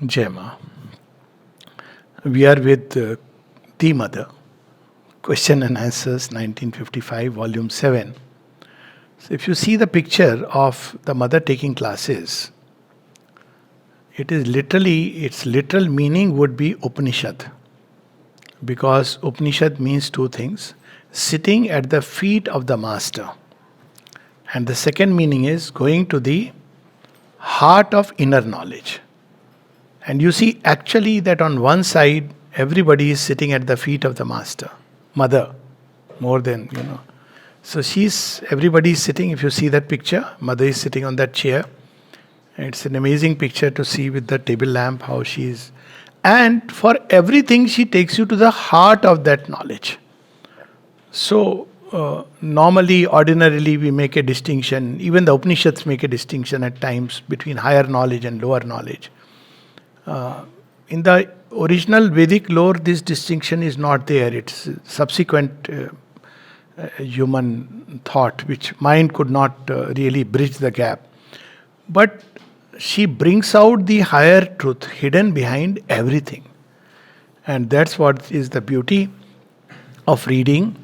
Jema. We are with The Mother, Question and Answers, 1955, Volume 7. So if you see the picture of the mother taking classes, its literal meaning would be Upanishad. Because Upanishad means two things: sitting at the feet of the master. And the second meaning is going to the heart of inner knowledge. And you see actually that on one side, everybody is sitting at the feet of the master, mother, more than. So everybody is sitting. If you see that picture, mother is sitting on that chair. It's an amazing picture to see with the table lamp how she is. And for everything, she takes you to the heart of that knowledge. So, normally, ordinarily, we make a distinction. Even the Upanishads make a distinction at times between higher knowledge and lower knowledge. In the original Vedic lore, this distinction is not there. It's subsequent human thought, which mind could not really bridge the gap. But she brings out the higher truth hidden behind everything. And that's what is the beauty of reading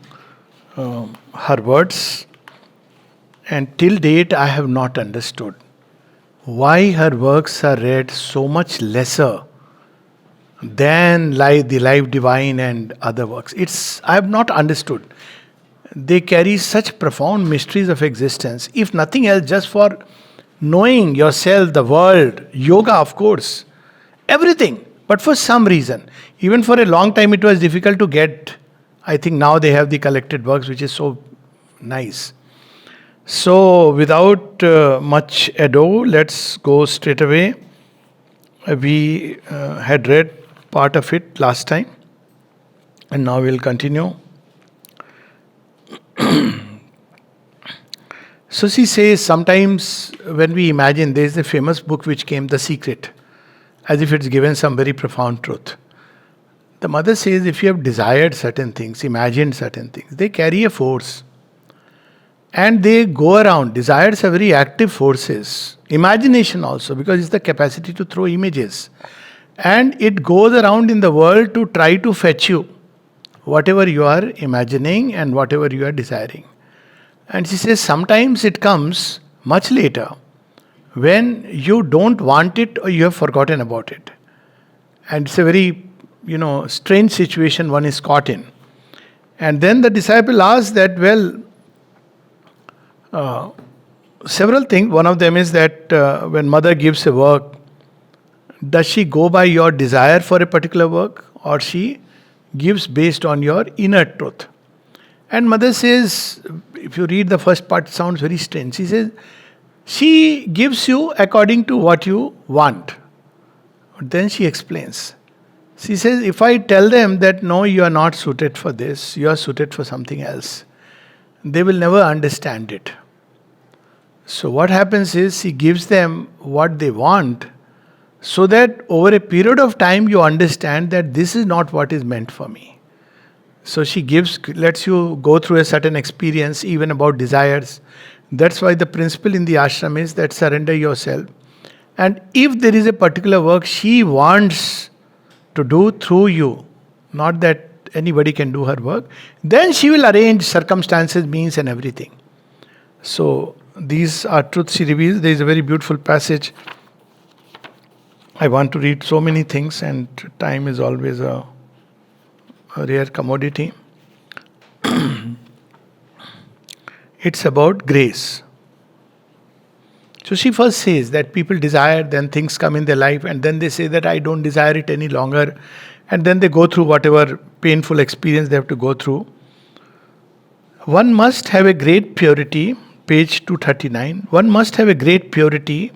her words. And till date, I have not understood why her works are read so much lesser than the Life Divine and other works. I have not understood. They carry such profound mysteries of existence. If nothing else, just for knowing yourself, the world, yoga, of course, everything. But for some reason, even for a long time, it was difficult to get. I think now they have the collected works, which is so nice. So, without much ado, let's go straight away. We had read part of it last time, and now we'll continue. So she says, sometimes when we imagine, there is a famous book which came, The Secret, as if it's given some very profound truth. The mother says, if you have desired certain things, imagined certain things, they carry a force. And they go around. Desires are very active forces. Imagination also, because it's the capacity to throw images. And it goes around in the world to try to fetch you whatever you are imagining and whatever you are desiring. And she says, sometimes it comes much later when you don't want it or you have forgotten about it. And it's a very, strange situation one is caught in. And then the disciple asks that, several things. One of them is that when mother gives a work, does she go by your desire for a particular work, or she gives based on your inner truth? And mother says, if you read the first part, it sounds very strange. She says, she gives you according to what you want. But then she explains. She says, if I tell them that no, you are not suited for this, you are suited for something else, they will never understand it. So what happens is she gives them what they want, so that over a period of time you understand that this is not what is meant for me. So she lets you go through a certain experience even about desires. That's why the principle in the ashram is that surrender yourself. And if there is a particular work she wants to do through you, not that anybody can do her work, then she will arrange circumstances, means and everything. So these are truths she reveals. There is a very beautiful passage. I want to read so many things, and time is always a rare commodity. It's about grace. So she first says that people desire, then things come in their life, and then they say that I don't desire it any longer. And then they go through whatever painful experience they have to go through. One must have a great purity, page 239. One must have a great purity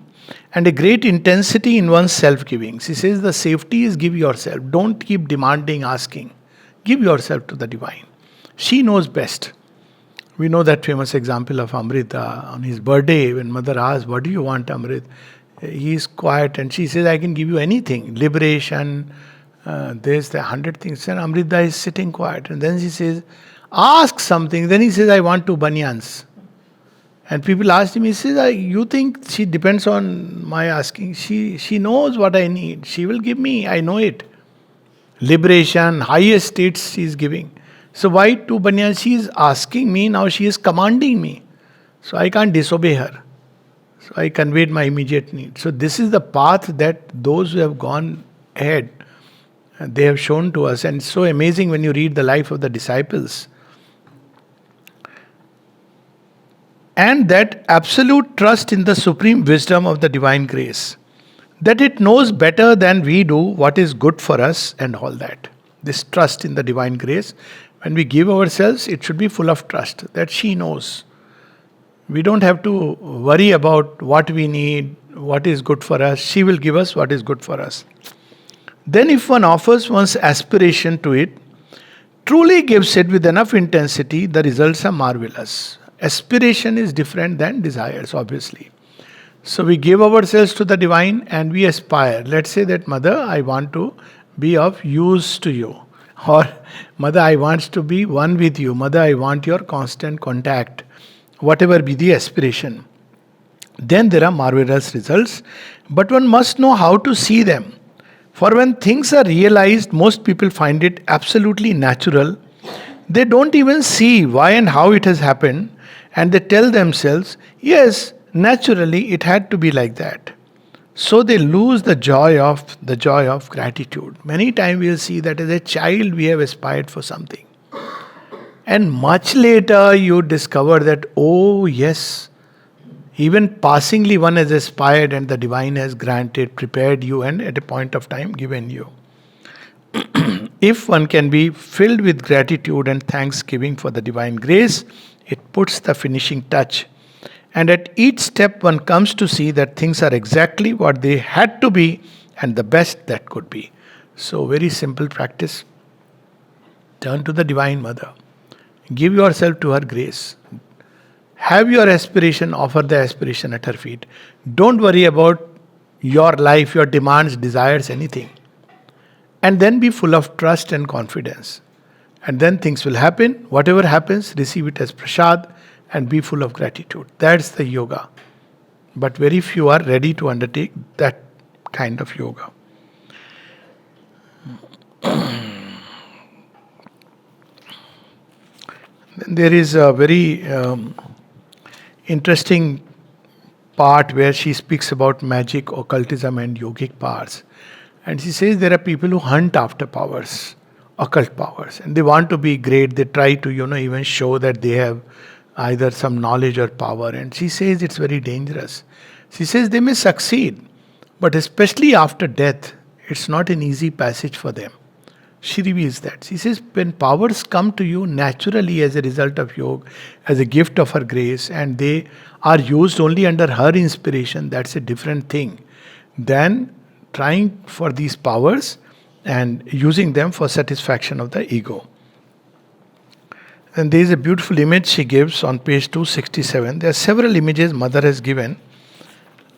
and a great intensity in one's self-giving. She says the safety is give yourself. Don't keep demanding, asking. Give yourself to the divine. She knows best. We know that famous example of Amrita on his birthday when mother asks, what do you want, Amrit? He is quiet and she says, I can give you anything. Liberation, there's the 100 things. And Amrita is sitting quiet. And then she says, ask something. Then he says, I want 2 banyans. And people asked him, he says, you think she depends on my asking? She knows what I need. She will give me, I know it. Liberation, highest states she is giving. So why to Banyan? She is asking me, now she is commanding me. So I can't disobey her. So I conveyed my immediate need. So this is the path that those who have gone ahead, they have shown to us. And it's so amazing when you read the life of the disciples. And that absolute trust in the supreme wisdom of the divine grace, that it knows better than we do what is good for us and all that. This trust in the divine grace, when we give ourselves, it should be full of trust that she knows. We don't have to worry about what we need, what is good for us. She will give us what is good for us. Then, if one offers one's aspiration to it, truly gives it with enough intensity, the results are marvelous. Aspiration is different than desires, obviously. So we give ourselves to the divine and we aspire. Let's say that, Mother, I want to be of use to you. Or, Mother, I want to be one with you. Mother, I want your constant contact. Whatever be the aspiration. Then there are marvelous results. But one must know how to see them. For when things are realized, most people find it absolutely natural. They don't even see why and how it has happened. And they tell themselves, yes, naturally it had to be like that. So they lose the joy of gratitude. Many times we'll see that as a child we have aspired for something. And much later you discover that, oh yes, even passingly one has aspired and the divine has granted, prepared you and at a point of time given you. If one can be filled with gratitude and thanksgiving for the divine grace, it puts the finishing touch. And at each step one comes to see that things are exactly what they had to be and the best that could be. So very simple practice. Turn to the Divine Mother. Give yourself to her grace. Have your aspiration, offer the aspiration at her feet. Don't worry about your life, your demands, desires, anything. And then be full of trust and confidence. And then things will happen. Whatever happens, receive it as prasad and be full of gratitude. That's the yoga. But very few are ready to undertake that kind of yoga. There is a very interesting part where she speaks about magic, occultism, and yogic powers. And she says there are people who hunt after powers, occult powers, and they want to be great. They try to, even show that they have either some knowledge or power. And she says it's very dangerous. She says they may succeed, but especially after death, it's not an easy passage for them. She reveals that. She says when powers come to you naturally as a result of yoga, as a gift of her grace, and they are used only under her inspiration, that's a different thing than trying for these powers and using them for satisfaction of the ego. And there is a beautiful image she gives on page 267. There are several images Mother has given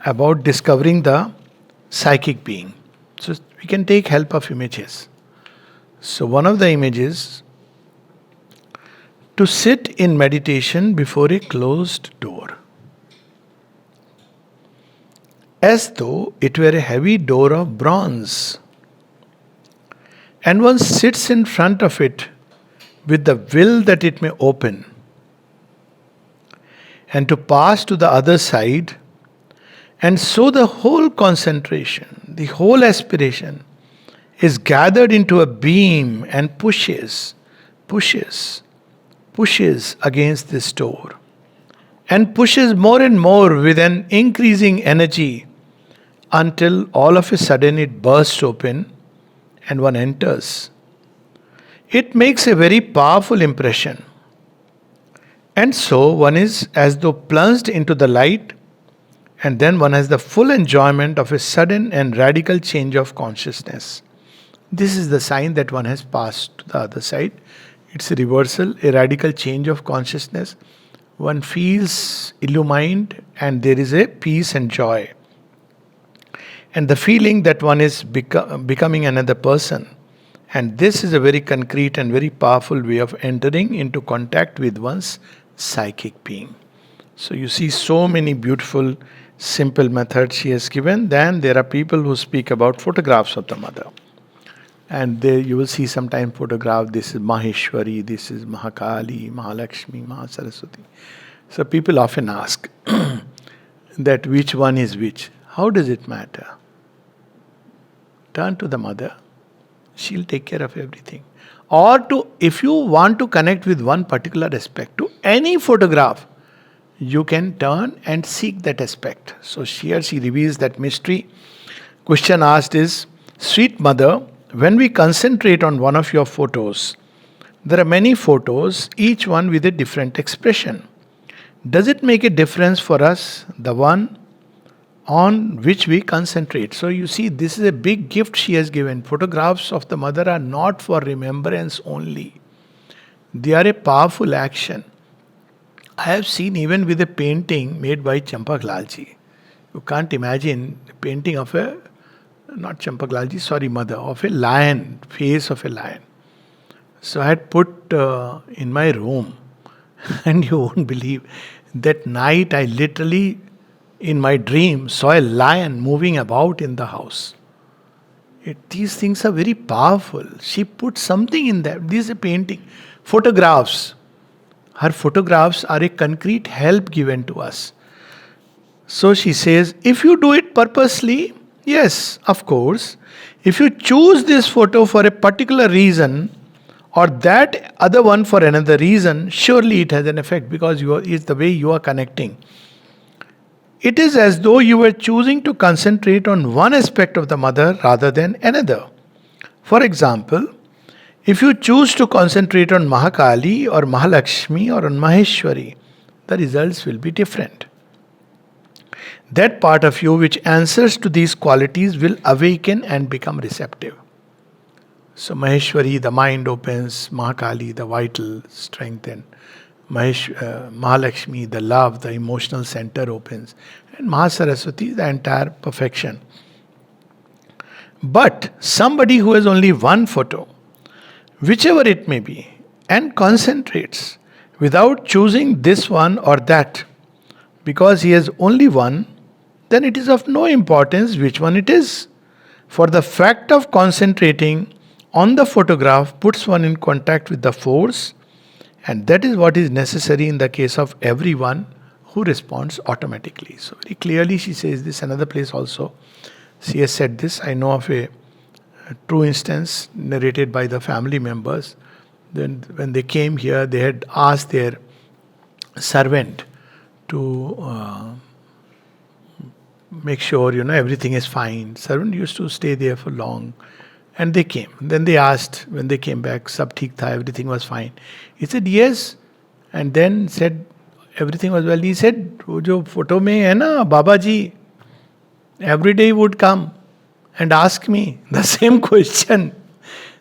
about discovering the psychic being. So we can take help of images. So one of the images, to sit in meditation before a closed door, as though it were a heavy door of bronze, and one sits in front of it with the will that it may open, and to pass to the other side, and so the whole concentration, the whole aspiration is gathered into a beam and pushes against this door, and pushes more and more with an increasing energy until all of a sudden it bursts open and one enters. It makes a very powerful impression. And so one is as though plunged into the light, and then one has the full enjoyment of a sudden and radical change of consciousness. This is the sign that one has passed to the other side. It's a reversal, a radical change of consciousness. One feels illumined and there is a peace and joy. And the feeling that one is becoming another person. And this is a very concrete and very powerful way of entering into contact with one's psychic being. So you see so many beautiful, simple methods she has given. Then there are people who speak about photographs of the mother. And there you will see sometimes photograph, this is Maheshwari, this is Mahakali, Mahalakshmi, Mahasaraswati. So people often ask that which one is which. How does it matter? Turn to the mother. She'll take care of everything. Or if you want to connect with one particular aspect, to any photograph, you can turn and seek that aspect. So she reveals that mystery. Question asked is, sweet mother, when we concentrate on one of your photos, there are many photos, each one with a different expression. Does it make a difference for us, the one on which we concentrate? So you see, this is a big gift she has given. Photographs of the mother are not for remembrance only. They are a powerful action. I have seen even with a painting made by Champak Lalji. You can't imagine a painting of not Champak Lalji, sorry, mother, of a lion, face of a lion. So I had put in my room, and you won't believe, that night I literally, in my dream, saw a lion moving about in the house. These things are very powerful. She put something in there. This is a painting. Photographs. Her photographs are a concrete help given to us. So she says, if you do it purposely, yes, of course. If you choose this photo for a particular reason, or that other one for another reason, surely it has an effect, because it's the way you are connecting. It is as though you were choosing to concentrate on one aspect of the mother rather than another. For example, if you choose to concentrate on Mahakali or Mahalakshmi or on Maheshwari, the results will be different. That part of you which answers to these qualities will awaken and become receptive. So Maheshwari, the mind opens; Mahakali, the vital strength, and Mahalakshmi, the love, the emotional center opens, and Mahasaraswati, the entire perfection. But somebody who has only one photo, whichever it may be, and concentrates without choosing this one or that, because he has only one, then it is of no importance which one it is. For the fact of concentrating on the photograph puts one in contact with the force, and that is what is necessary in the case of everyone who responds automatically. So very clearly she says this. Another place also she has said this. I know of a true instance narrated by the family members. Then when they came here, they had asked their servant to make sure everything is fine. Servant used to stay there for long. And they came. Then they asked, when they came back, sab theek tha, everything was fine. He said, yes. And then said, everything was well. He said, wo jo photo mein hai na, Baba ji, every day would come and ask me the same question.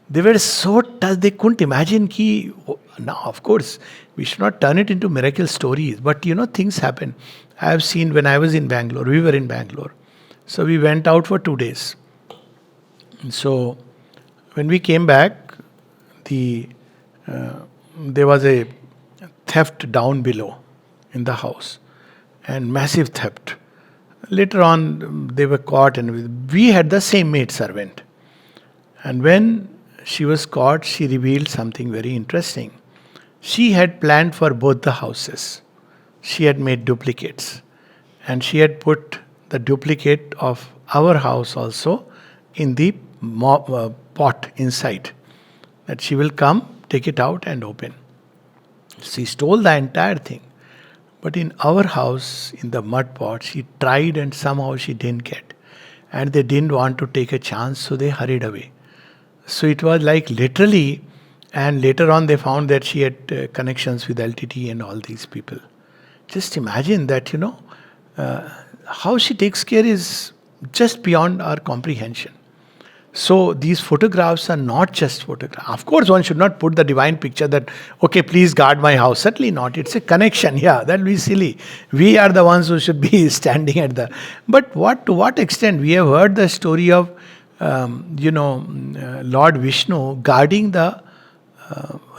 They were so touched, they couldn't imagine ki. Now, of course, we should not turn it into miracle stories. But things happen. I have seen when I was in Bangalore, we were in Bangalore. So we went out for 2 days. So, when we came back, there was a theft down below in the house, and massive theft. Later on, they were caught, and we had the same maid servant. And when she was caught, she revealed something very interesting. She had planned for both the houses. She had made duplicates, and she had put the duplicate of our house also in the pot inside, that she will come, take it out and open. She stole the entire thing. But in our house, in the mud pot, she tried and somehow she didn't get. And they didn't want to take a chance, so they hurried away. So it was like literally, and later on they found that she had connections with LTT and all these people. Just imagine that, how she takes care is just beyond our comprehension. So these photographs are not just photographs. Of course, one should not put the divine picture that, okay, please guard my house. Certainly not. It's a connection. Yeah, that will be silly. We are the ones who should be standing at the... But to what extent? We have heard the story of, Lord Vishnu guarding the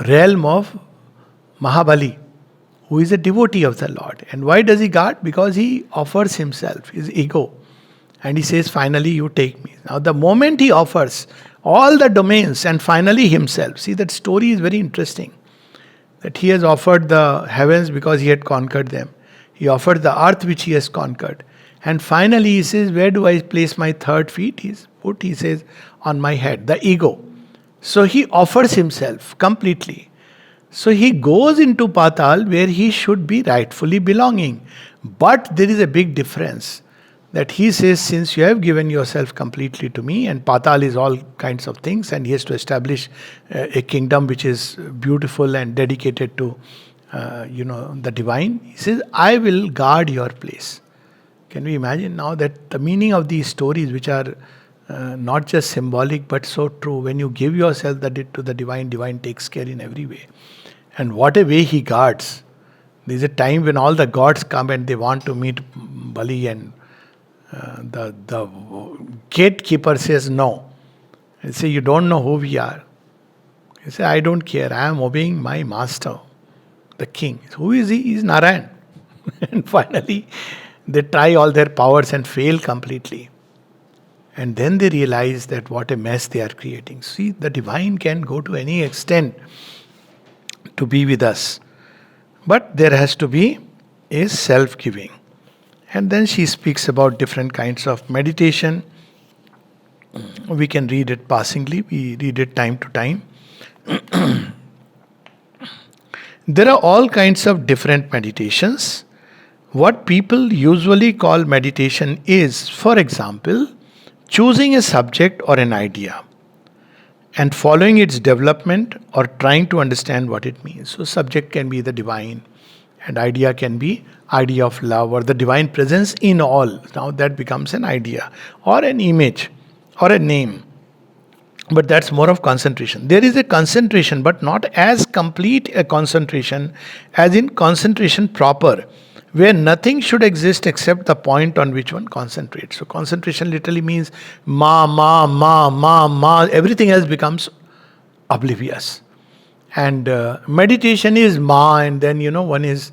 realm of Mahabali, who is a devotee of the Lord. And why does he guard? Because he offers himself, his ego. And he says, finally, you take me. Now, the moment he offers all the domains and finally himself, see, that story is very interesting. That he has offered the heavens because he had conquered them. He offered the earth which he has conquered. And finally he says, where do I place my third feet? He says, on my head, the ego. So he offers himself completely. So he goes into Patal where he should be rightfully belonging. But there is a big difference. That he says, since you have given yourself completely to me, and Patal is all kinds of things, and he has to establish a kingdom which is beautiful and dedicated to, the divine. He says, I will guard your place. Can we imagine now that the meaning of these stories, which are not just symbolic but so true, when you give yourself to the divine, divine takes care in every way. And what a way he guards. There is a time when all the gods come and they want to meet Bali, and the gatekeeper says no. He says, you don't know who we are. He says, I don't care. I am obeying my master, the king. Who is he? He is Narayan. And finally, they try all their powers and fail completely. And then they realize that what a mess they are creating. See, the divine can go to any extent to be with us. But there has to be a self-giving. And then she speaks about different kinds of meditation. We can read it passingly. We read it time to time. There are all kinds of different meditations. What people usually call meditation is, for example, choosing a subject or an idea and following its development or trying to understand what it means. So subject can be the divine, and idea can be idea of love or the divine presence in all. Now that becomes an idea or an image or a name. But that's more of concentration. There is a concentration, but not as complete a concentration as in concentration proper, where nothing should exist except the point on which one concentrates. So concentration literally means ma. Everything else becomes oblivious. And meditation is ma, and then one is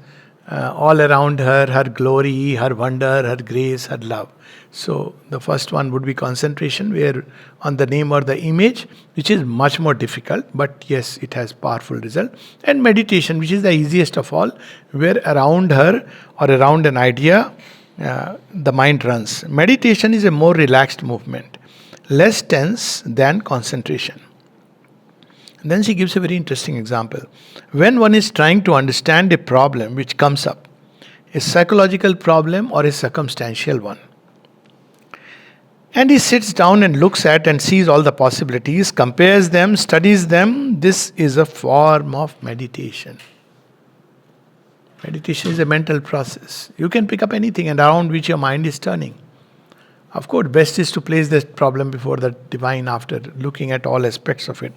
all around her, her glory, her wonder, her grace, her love. So the first one would be concentration, where on the name or the image, which is much more difficult, but yes, it has powerful result. And meditation, which is the easiest of all, where around her or around an idea, the mind runs. Meditation is a more relaxed movement, less tense than concentration. And then she gives a very interesting example. When one is trying to understand a problem which comes up, a psychological problem or a circumstantial one, and he sits down and looks at and sees all the possibilities, compares them, studies them, this is a form of meditation. Meditation is a mental process. You can pick up anything and around which your mind is turning. Of course, best is to place this problem before the divine after looking at all aspects of it.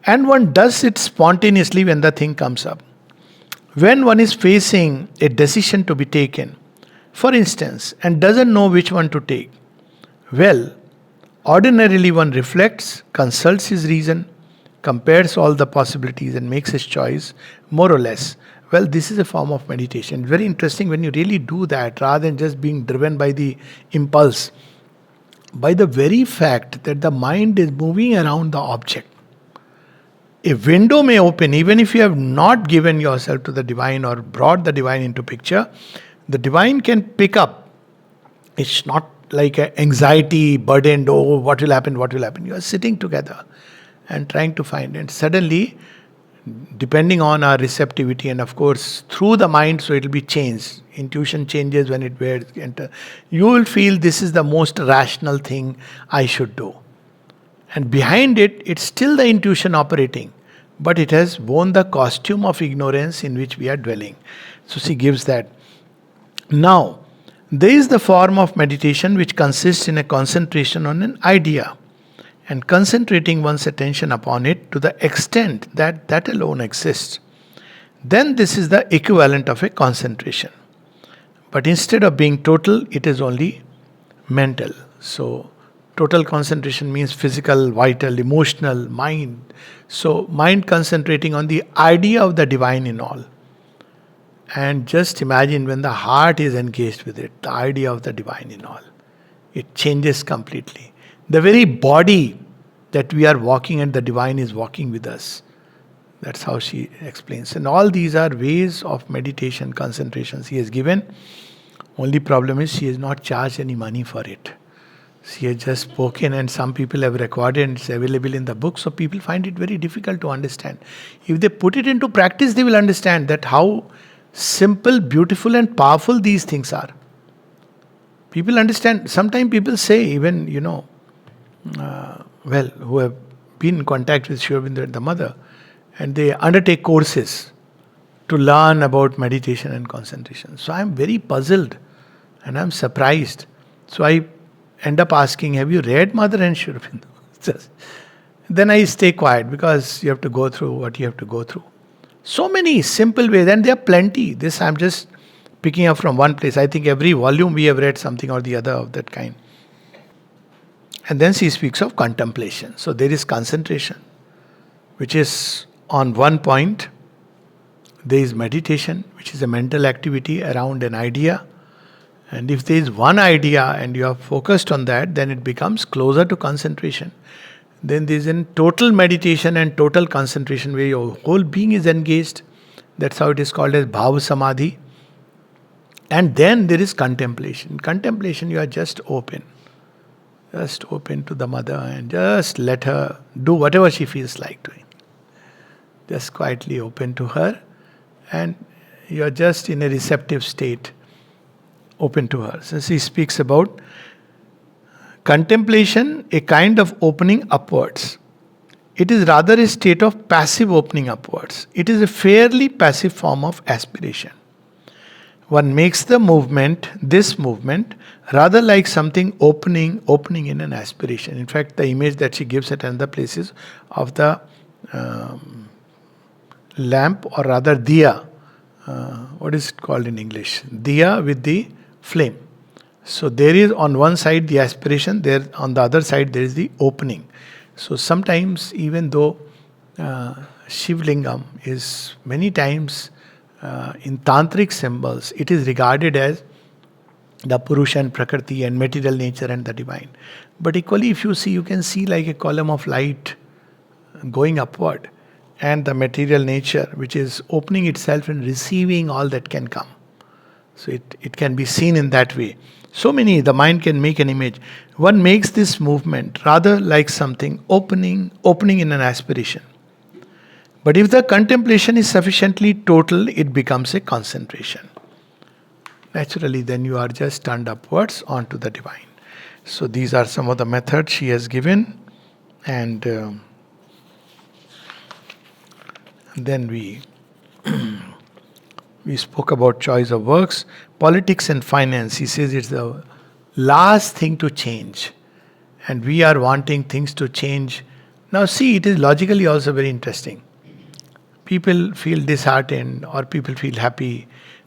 And one does it spontaneously when the thing comes up. When one is facing a decision to be taken, for instance, and doesn't know which one to take, well, ordinarily one reflects, consults his reason, compares all the possibilities and makes his choice, more or less. Well, this is a form of meditation. Very interesting when you really do that rather than just being driven by the impulse. By the very fact that the mind is moving around the object. A window may open even if you have not given yourself to the divine or brought the divine into picture. The divine can pick up. It's not like an anxiety burdened, oh, what will happen? You are sitting together and trying to find it. Suddenly, depending on our receptivity and of course through the mind, so it will be changed. Intuition changes when it enters. You will feel this is the most rational thing I should do. And behind it, it's still the intuition operating. But it has worn the costume of ignorance in which we are dwelling. So she gives that. Now, there is the form of meditation which consists in a concentration on an idea and concentrating one's attention upon it to the extent that that alone exists. Then this is the equivalent of a concentration. But instead of being total, it is only mental. So, total concentration means physical, vital, emotional, mind. So, mind concentrating on the idea of the divine in all. And just imagine when the heart is engaged with it, the idea of the divine in all, it changes completely. The very body that we are walking and the divine is walking with us. That's how she explains. And all these are ways of meditation, concentration she has given. Only problem is she has not charged any money for it. She has just spoken and some people have recorded and it's available in the book. So people find it very difficult to understand. If they put it into practice, they will understand that how simple, beautiful and powerful these things are. People understand. Sometimes people say even, who have been in contact with Sri Aurobindo and the mother, and they undertake courses to learn about meditation and concentration. So I am very puzzled and I am surprised. So I end up asking, have you read Mother and Sri Aurobindo? Then I stay quiet because you have to go through what you have to go through. So many simple ways, and there are plenty. This I'm just picking up from one place. I think every volume we have read something or the other of that kind. And then she speaks of contemplation. So there is concentration, which is on one point. There is meditation, which is a mental activity around an idea. And if there is one idea and you are focused on that, then it becomes closer to concentration. Then there is a total meditation and total concentration where your whole being is engaged. That's how it is called as Bhava Samadhi. And then there is contemplation. In contemplation, you are just open. Just open to the mother and just let her do whatever she feels like doing. Just quietly open to her and you are just in a receptive state, open to her. So she speaks about contemplation, a kind of opening upwards. It is rather a state of passive opening upwards. It is a fairly passive form of aspiration. One makes the movement, this movement, rather like something opening in an aspiration. In fact, the image that she gives at another places of the lamp, or rather diya. What is it called in English? Diya with the flame. So there is on one side the aspiration, there on the other side there is the opening. So sometimes even though Shivlingam is many times in tantric symbols, it is regarded as the Purusha and Prakriti and material nature and the divine. But equally if you see, you can see like a column of light going upward and the material nature which is opening itself and receiving all that can come. So it can be seen in that way. So many, the mind can make an image. One makes this movement rather like something opening in an aspiration. But if the contemplation is sufficiently total, it becomes a concentration. Naturally, then you are just turned upwards onto the divine. So these are some of the methods she has given. And then we spoke about choice of works, politics and finance. He says it's the last thing to change. And we are wanting things to change. Now see, it is logically also very interesting. People feel disheartened or people feel happy.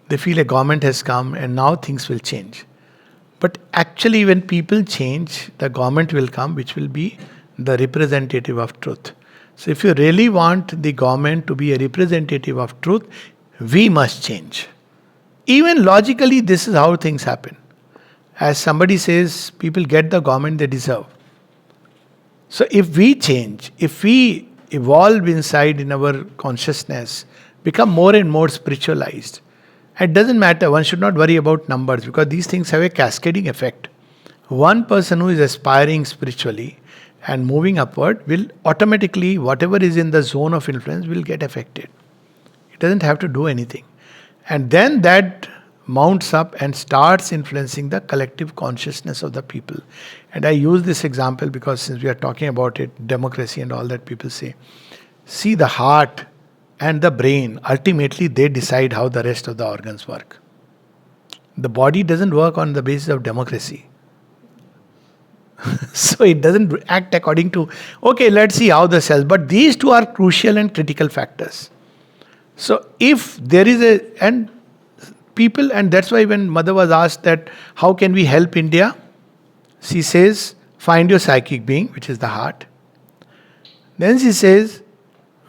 They feel a government has come and now things will change. But actually when people change, the government will come which will be the representative of truth. So if you really want the government to be a representative of truth, we must change. Even logically, this is how things happen. As somebody says, people get the government they deserve. So if we change, if we evolve inside in our consciousness, become more and more spiritualized, it doesn't matter, one should not worry about numbers because these things have a cascading effect. One person who is aspiring spiritually and moving upward will automatically, whatever is in the zone of influence will get affected. It doesn't have to do anything. And then that mounts up and starts influencing the collective consciousness of the people. And I use this example because since we are talking about it, democracy and all that people say. See, the heart and the brain, ultimately they decide how the rest of the organs work. The body doesn't work on the basis of democracy. So it doesn't act according to, okay, let's see how the cells, but these two are crucial and critical factors. So if there is and that's why when Mother was asked that, how can we help India? She says, find your psychic being, which is the heart. Then she says,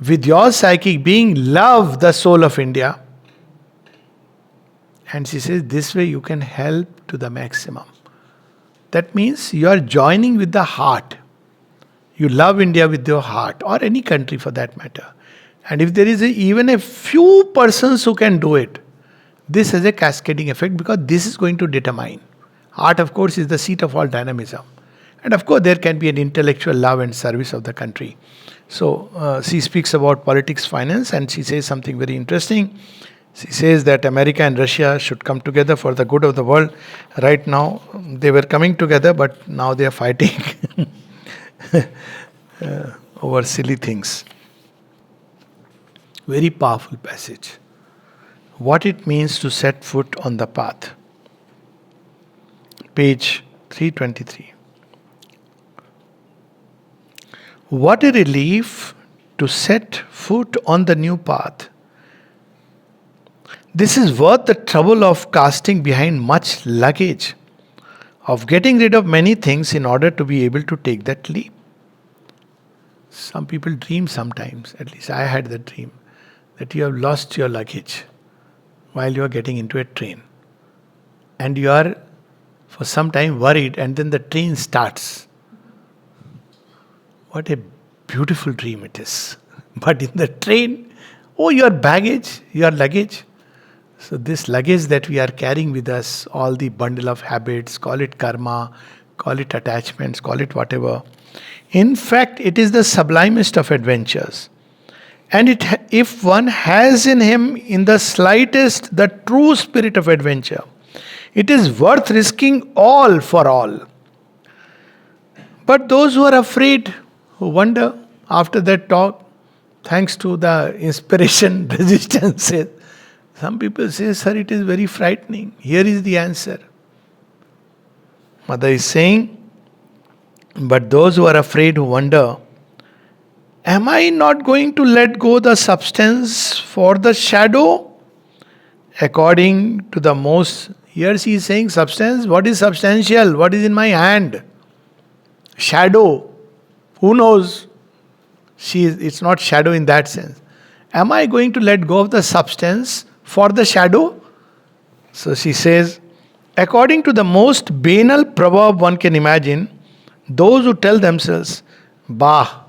with your psychic being, love the soul of India. And she says, this way you can help to the maximum. That means you are joining with the heart. You love India with your heart, or any country for that matter. And if there is even a few persons who can do it, this has a cascading effect, because this is going to determine. Art, of course, is the seat of all dynamism. And of course, there can be an intellectual love and service of the country. So she speaks about politics, finance, and she says something very interesting. She says that America and Russia should come together for the good of the world. Right now, they were coming together, but now they are fighting over silly things. Very powerful passage. What it means to set foot on the path. Page 323. What a relief to set foot on the new path. This is worth the trouble of casting behind much luggage, of getting rid of many things in order to be able to take that leap. Some people dream sometimes, at least I had the dream, that you have lost your luggage while you are getting into a train. And you are for some time worried, and then the train starts. What a beautiful dream it is. But in the train, your baggage, your luggage. So this luggage that we are carrying with us, all the bundle of habits, call it karma, call it attachments, call it whatever. In fact, it is the sublimest of adventures. And if one has in him, in the slightest, the true spirit of adventure, it is worth risking all for all. But those who are afraid, who wonder after that talk, thanks to the inspiration resistances, some people say, sir, it is very frightening. Here is the answer. Mother is saying, but those who are afraid, who wonder, am I not going to let go the substance for the shadow? According to the most, here she is saying substance. What is substantial? What is in my hand? Shadow. Who knows? It's not shadow in that sense. Am I going to let go of the substance for the shadow? So she says, according to the most banal proverb one can imagine, those who tell themselves, bah,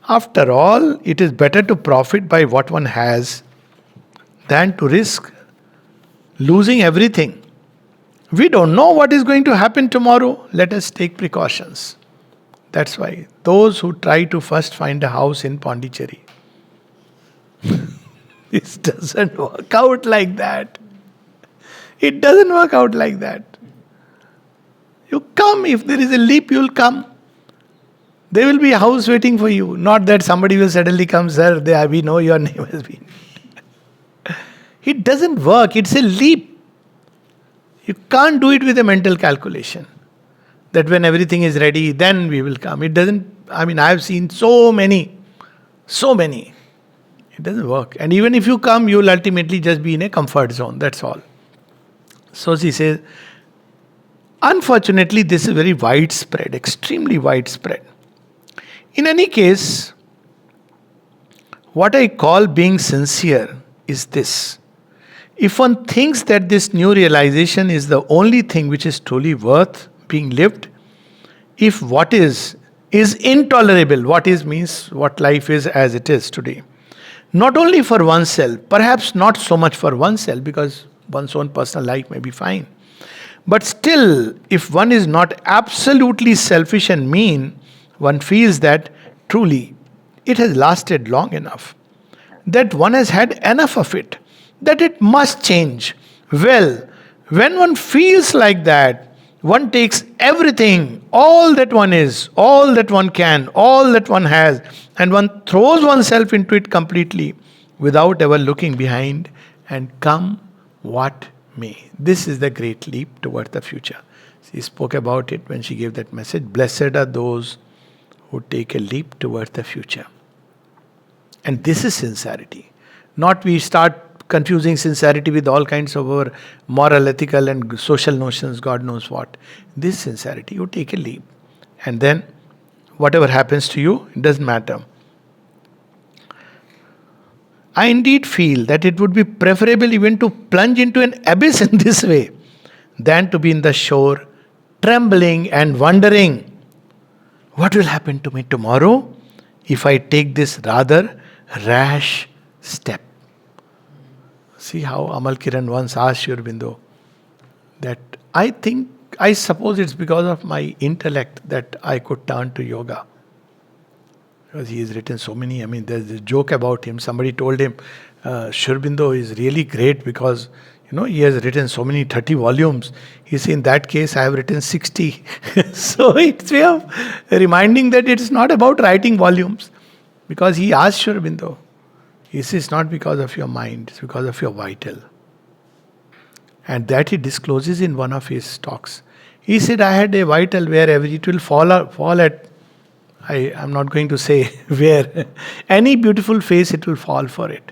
after all, it is better to profit by what one has than to risk losing everything. We don't know what is going to happen tomorrow. Let us take precautions. That's why those who try to first find a house in Pondicherry, it doesn't work out like that. It doesn't work out like that. You come, if there is a leap, you'll come. There will be a house waiting for you. Not that somebody will suddenly come, sir, we know your name has been. It doesn't work. It's a leap. You can't do it with a mental calculation. That when everything is ready, then we will come. It doesn't, I've seen so many. It doesn't work. And even if you come, you will ultimately just be in a comfort zone. That's all. So she says, unfortunately, this is very widespread, extremely widespread. In any case, what I call being sincere is this. If one thinks that this new realization is the only thing which is truly worth being lived, if what is intolerable, what is means what life is as it is today, not only for oneself, perhaps not so much for oneself, because one's own personal life may be fine, but still, if one is not absolutely selfish and mean, one feels that truly it has lasted long enough, that one has had enough of it, that it must change. Well, when one feels like that, one takes everything, all that one is, all that one can, all that one has, and one throws oneself into it completely without ever looking behind, and come what may. This is the great leap toward the future. She spoke about it when she gave that message. Blessed are those who take a leap toward the future. And this is sincerity. Not we start confusing sincerity with all kinds of our moral, ethical and social notions, God knows what. This sincerity, you take a leap. And then whatever happens to you, it doesn't matter. I indeed feel that it would be preferable even to plunge into an abyss in this way than to be in the shore, trembling and wondering what will happen to me tomorrow if I take this rather rash step. See how Amal Kiran once asked Sri Aurobindo that I suppose it's because of my intellect that I could turn to yoga. Because he has written so many, there's a joke about him. Somebody told him, Sri Aurobindo is really great because, he has written so many 30 volumes. He said, in that case, I have written 60. So it's way of reminding that it's not about writing volumes. Because he asked Sri Aurobindo, he says, it's not because of your mind, it's because of your vital. And that he discloses in one of his talks. He said, I had a vital where it will fall at, I'm not going to say where, any beautiful face it will fall for it.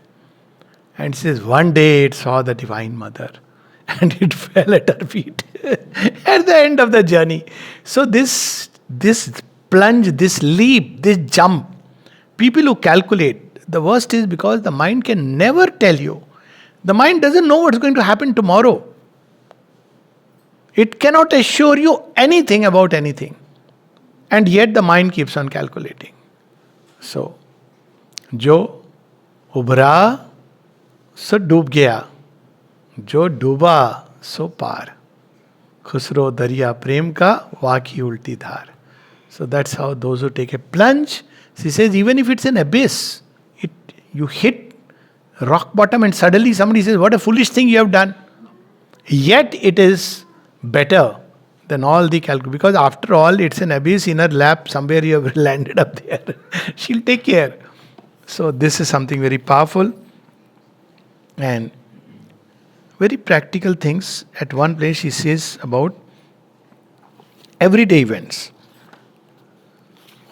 And he says, one day it saw the Divine Mother and it fell at her feet at the end of the journey. So this plunge, this leap, this jump, people who calculate, the worst is because the mind can never tell you. The mind doesn't know what's going to happen tomorrow. It cannot assure you anything about anything. And yet the mind keeps on calculating. So, जो उभरा सो डूब गया, जो डूबा सो पार, खुसरो दरिया प्रेम का वाकी उल्टी धार. So that's how those who take a plunge, she says, even if it's an abyss, you hit rock bottom and suddenly somebody says, what a foolish thing you have done. Yet it is better than all the calculation. Because after all, it's an abyss in her lap, somewhere you have landed up there. She'll take care. So this is something very powerful. And very practical things. At one place she says about everyday events.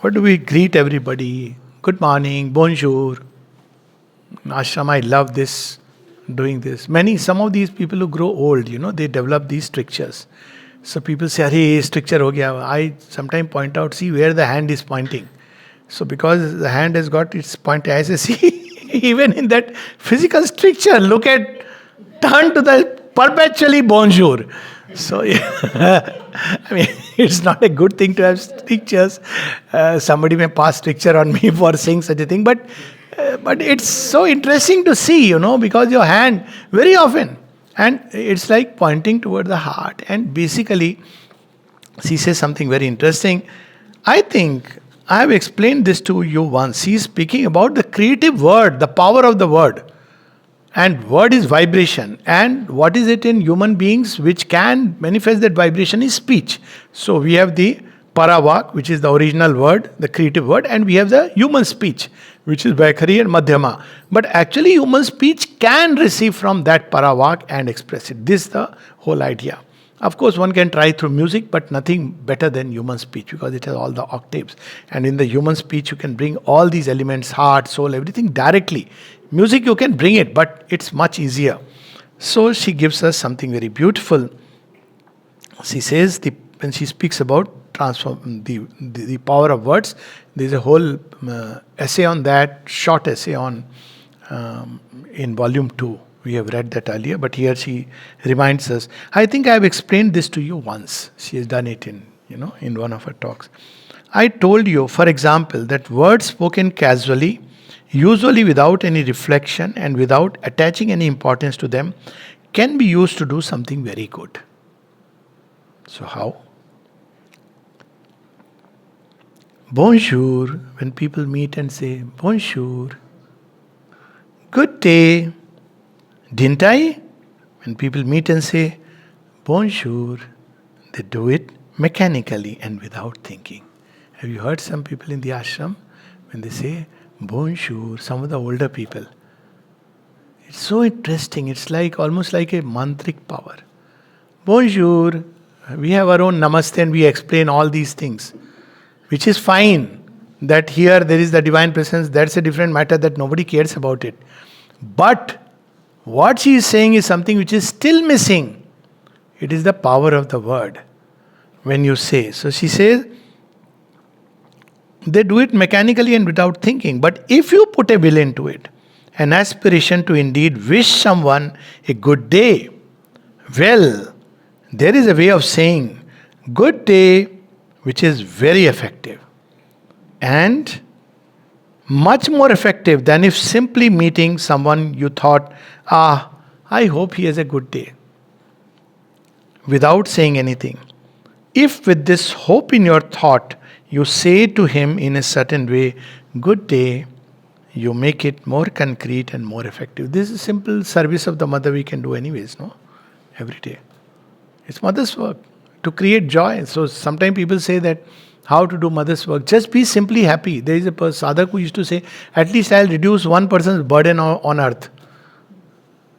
What do we greet everybody? Good morning, bonjour. Ashram, I love this, doing this. Some of these people who grow old, they develop these strictures. So people say, "Arey, stricture ho gaya." I sometimes point out, see where the hand is pointing. So because the hand has got its point, I say, see, even in that physical stricture, turn to the perpetually bonjour. So, it's not a good thing to have strictures. Somebody may pass stricture on me for saying such a thing, but it's so interesting to see, because your hand, very often, and it's like pointing toward the heart. And basically, she says something very interesting. I think I have explained this to you once. She is speaking about the creative word, the power of the word. And word is vibration. And what is it in human beings which can manifest that vibration is speech. So we have the paravak, which is the original word, the creative word, and we have the human speech, which is Vaikhari and Madhyama. But actually human speech can receive from that paravak and express it. This is the whole idea. Of course, one can try through music, but nothing better than human speech because it has all the octaves. And in the human speech, you can bring all these elements, heart, soul, everything directly. Music, you can bring it, but it's much easier. So she gives us something very beautiful. She says, when she speaks about the power of words, there's a whole essay on that, short essay on in volume 2. We have read that earlier, but here she reminds us. I think I have explained this to you once. She has done it in one of her talks. I told you, for example, that words spoken casually, usually without any reflection and without attaching any importance to them, can be used to do something very good. So how? Bonjour, when people meet and say, bonjour. Good day. Didn't I? When people meet and say, bonjour, they do it mechanically and without thinking. Have you heard some people in the ashram, when they say, bonjour, some of the older people? It's so interesting. It's almost like a mantric power. Bonjour. We have our own namaste and we explain all these things, which is fine. That here there is the divine presence, that's a different matter that nobody cares about it. But what she is saying is something which is still missing. It is the power of the word. When you say. So she says, they do it mechanically and without thinking. But if you put a will into it, an aspiration to indeed wish someone a good day. Well, there is a way of saying good day which is very effective and much more effective than if simply meeting someone you thought, I hope he has a good day, without saying anything. If with this hope in your thought you say to him in a certain way, good day, you make it more concrete and more effective. This is simple service of the mother we can do anyways, no? Every day. It's mother's work to create joy. So sometimes people say that how to do mother's work. Just be simply happy. There is a sadhak who used to say, at least I'll reduce one person's burden on earth.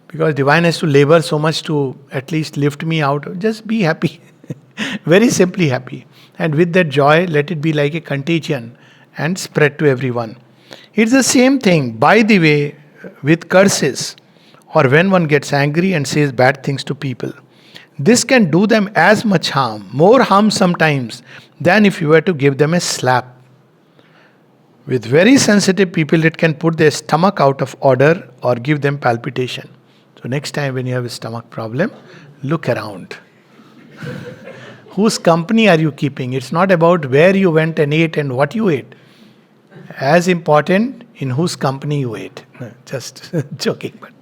Because divine has to labor so much to at least lift me out. Just be happy. Very simply happy. And with that joy, let it be like a contagion and spread to everyone. It's the same thing, by the way, with curses or when one gets angry and says bad things to people. This can do them as much harm, more harm sometimes, than if you were to give them a slap. With very sensitive people, it can put their stomach out of order or give them palpitation. So next time when you have a stomach problem, look around. Whose company are you keeping? It's not about where you went and ate and what you ate. As important, in whose company you ate. Just joking. But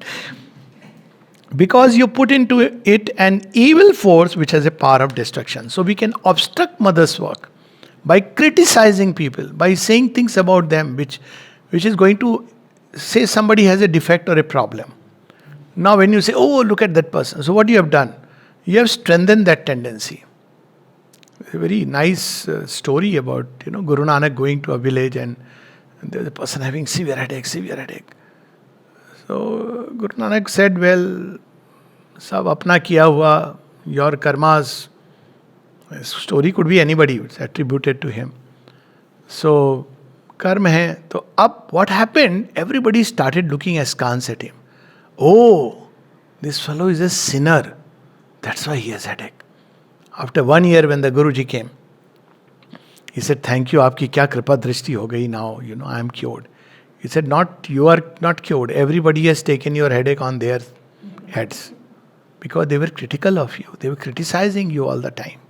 because you put into it an evil force which has a power of destruction. So we can obstruct mother's work by criticizing people, by saying things about them which is going to say somebody has a defect or a problem. Now when you say, oh, look at that person. So what you have done? You have strengthened that tendency. A very nice story about, Guru Nanak going to a village and there's a person having severe headache. So Guru Nanak said, well, sab apna kiya hua, your karmas. Story could be anybody, it's attributed to him. So, karma hai. So, up what happened? Everybody started looking askance at him. Oh, this fellow is a sinner. That's why he has headache. After 1 year when the Guruji came, he said, thank you, aapki kya kripa drishti ho gayi now, I am cured. He said, you are not cured. Everybody has taken your headache on their heads. Because they were critical of you. They were criticizing you all the time.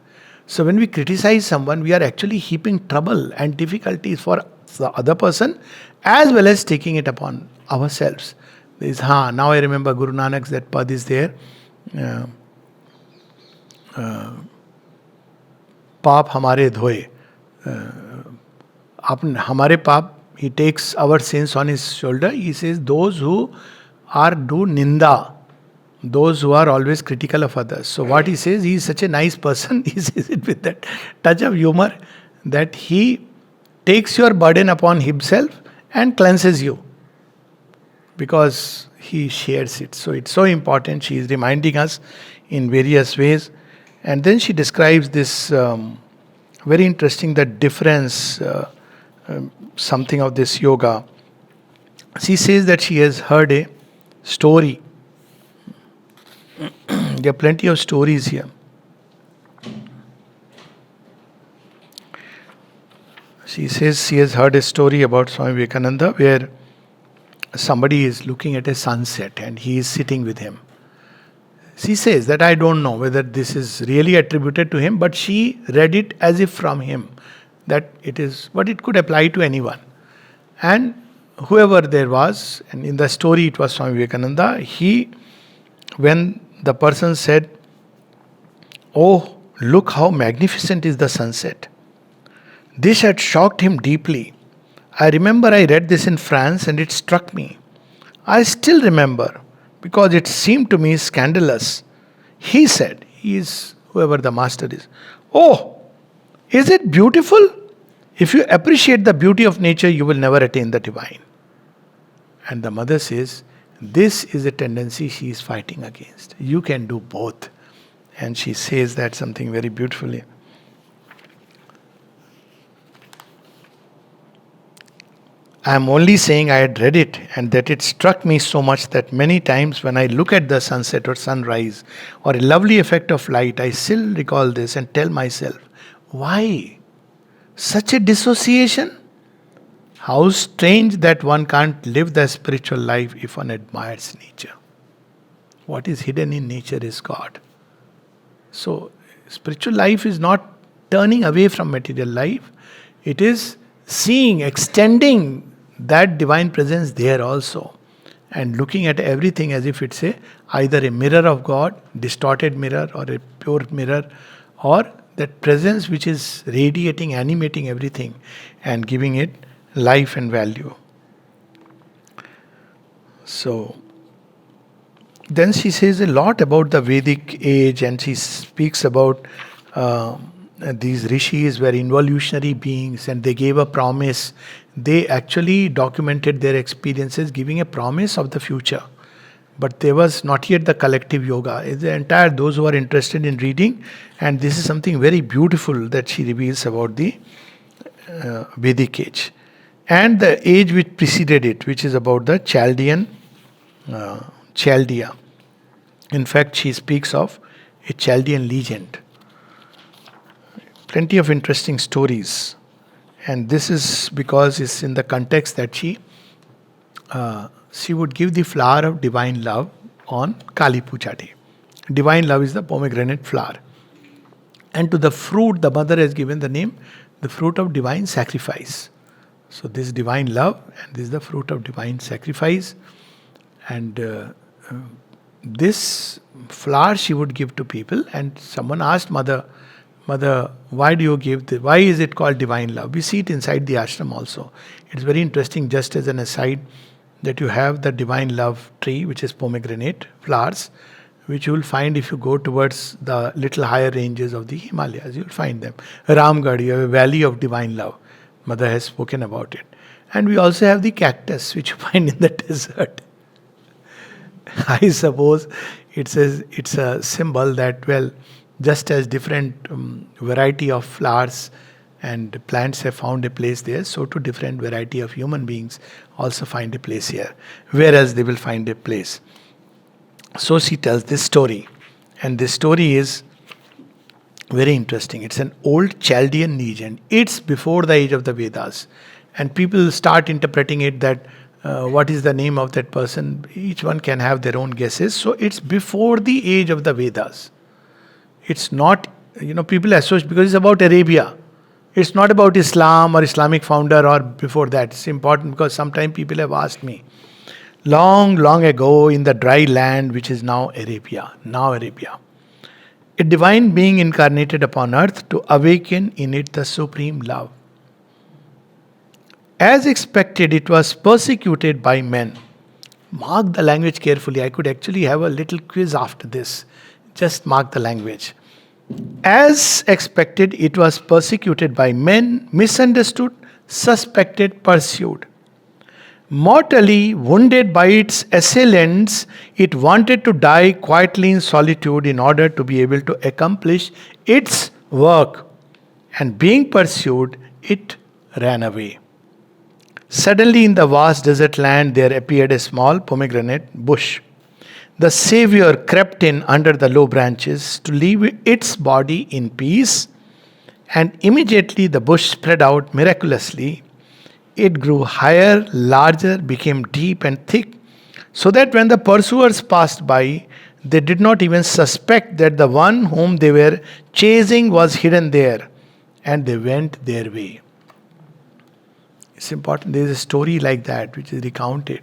So when we criticize someone, we are actually heaping trouble and difficulties for the other person as well as taking it upon ourselves. There is, now I remember Guru Nanak's that pad is there. Paap hamare dhoye. Hamare paap, he takes our sins on his shoulder. He says, those who do ninda, those who are always critical of others. So what he says, he is such a nice person, he says it with that touch of humor, that he takes your burden upon himself and cleanses you. Because he shares it. So it's so important. She is reminding us in various ways. And then she describes this very interesting, the difference, something of this yoga. She says that she has heard a story. There are plenty of stories here. She says she has heard a story about Swami Vivekananda where somebody is looking at a sunset and he is sitting with him. She says that I don't know whether this is really attributed to him, but she read it as if from him, that it is, but it could apply to anyone. And whoever there was, and in the story it was Swami Vivekananda, when the person said, oh, look how magnificent is the sunset. This had shocked him deeply. I remember I read this in France and it struck me. I still remember because it seemed to me scandalous. He said, he is whoever the master is, oh, is it beautiful? If you appreciate the beauty of nature, you will never attain the divine. And the mother says, this is a tendency she is fighting against. You can do both. And she says that something very beautifully. I am only saying I had read it and that it struck me so much that many times when I look at the sunset or sunrise or a lovely effect of light, I still recall this and tell myself, why? Such a dissociation? How strange that one can't live the spiritual life if one admires nature. What is hidden in nature is God. So, spiritual life is not turning away from material life, it is seeing, extending that divine presence there also, and looking at everything as if it's either a mirror of God, distorted mirror, or a pure mirror, or that presence which is radiating, animating everything, and giving it life and value. So, then she says a lot about the Vedic age, and she speaks about these rishis were involutionary beings and they gave a promise. They actually documented their experiences, giving a promise of the future. But there was not yet the collective yoga. It's the entire, those who are interested in reading, and this is something very beautiful that she reveals about the Vedic age. And the age which preceded it, which is about the Chaldean Chaldea. In fact, she speaks of a Chaldean legend. Plenty of interesting stories. And this is because it's in the context that she would give the flower of divine love on Kali Puja day. Divine love is the pomegranate flower. And to the fruit, the mother has given the name, the fruit of divine sacrifice. So this divine love, and this is the fruit of divine sacrifice. And this flower she would give to people, and someone asked mother, why do you give this? Why is it called divine love? We see it inside the ashram also. It's very interesting, just as an aside, that you have the divine love tree, which is pomegranate flowers, which you will find if you go towards the little higher ranges of the Himalayas. You will find them. Ramgarh, you have a valley of divine love. Mother has spoken about it. And we also have the cactus, which you find in the desert. I suppose it's a symbol that, well, just as different variety of flowers and plants have found a place there, so too different variety of human beings also find a place here, whereas they will find a place. So she tells this story, and this story is very interesting. It's an old Chaldean legend. It's before the age of the Vedas, and people start interpreting it that what is the name of that person. Each one can have their own guesses. So it's before the age of the Vedas. It's not, people associate, because it's about Arabia. It's not about Islam or Islamic founder or before that. It's important because sometimes people have asked me, long, long ago in the dry land which is now Arabia, a divine being incarnated upon earth to awaken in it the supreme love. As expected, it was persecuted by men. Mark the language carefully. I could actually have a little quiz after this. Just mark the language. As expected, it was persecuted by men, misunderstood, suspected, pursued. Mortally wounded by its assailants, it wanted to die quietly in solitude in order to be able to accomplish its work. And being pursued, it ran away. Suddenly in the vast desert land there appeared a small pomegranate bush. The Savior crept in under the low branches to leave its body in peace, and immediately the bush spread out miraculously. It grew higher, larger, became deep and thick, so that when the pursuers passed by, they did not even suspect that the one whom they were chasing was hidden there, and they went their way. It's important. There is a story like that which is recounted.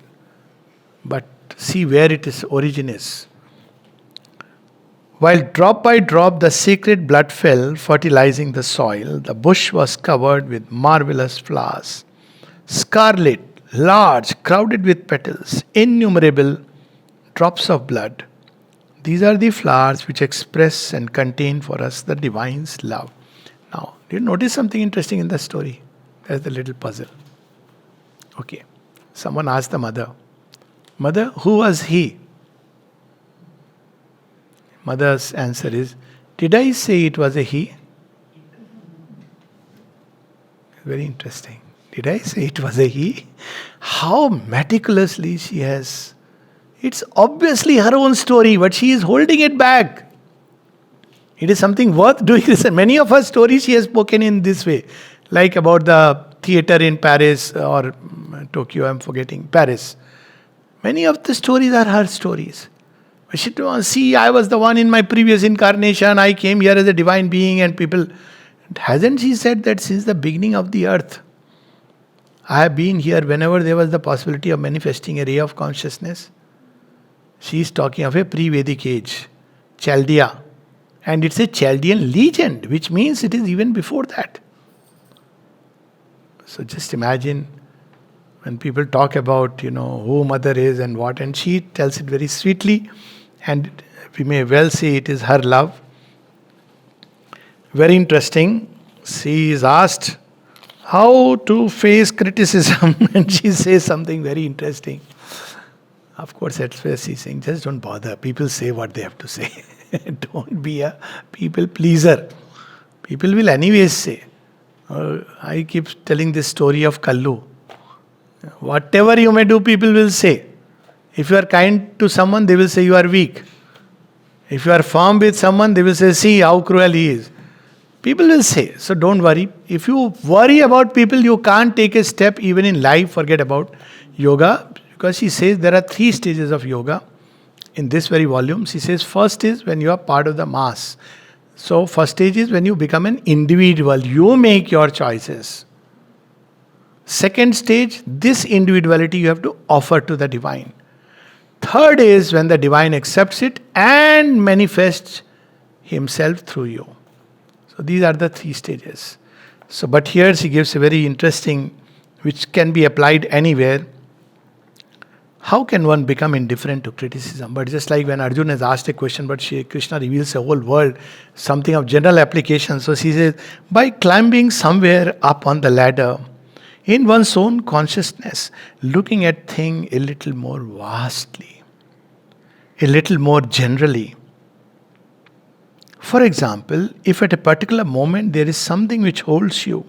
But see where its origin is. While drop by drop the sacred blood fell, fertilizing the soil, the bush was covered with marvelous flowers. Scarlet, large, crowded with petals, innumerable drops of blood. These are the flowers which express and contain for us the divine's love. Now, did you notice something interesting in the story? There's the little puzzle. Okay. Someone asked the mother, Mother, who was he? Mother's answer is, did I say it was a he? Very interesting. Did I say it was a he? How meticulously she has. It's obviously her own story, but she is holding it back. It is something worth doing. Listen, many of her stories she has spoken in this way. Like about the theater in Paris or Tokyo, I'm forgetting, Paris. Many of the stories are her stories. She told, see, I was the one in my previous incarnation, I came here as a divine being, and people. Hasn't she said that since the beginning of the earth, I have been here whenever there was the possibility of manifesting a ray of consciousness? She is talking of a pre-Vedic age, Chaldea. And it's a Chaldean legend, which means it is even before that. So just imagine when people talk about, who mother is and what, and she tells it very sweetly, and we may well say it is her love. Very interesting. She is asked how to face criticism, and she says something very interesting. Of course, at first she's saying, just don't bother. People say what they have to say. Don't be a people pleaser. People will anyways say. I keep telling this story of Kallu. Whatever you may do, people will say. If you are kind to someone, they will say you are weak. If you are firm with someone, they will say, see how cruel he is. People will say, so don't worry. If you worry about people, you can't take a step even in life. Forget about yoga. Because she says there are 3 stages of yoga in this very volume. She says first is when you are part of the mass. So first stage is when you become an individual. You make your choices. Second stage, this individuality you have to offer to the divine. Third is when the divine accepts it and manifests himself through you. So these are the 3 stages. So, but here she gives a very interesting, which can be applied anywhere. How can one become indifferent to criticism? But just like when Arjuna has asked a question, but Krishna reveals the whole world, something of general application. So she says, by climbing somewhere up on the ladder, in one's own consciousness, looking at things a little more vastly, a little more generally. For example, if at a particular moment there is something which holds you,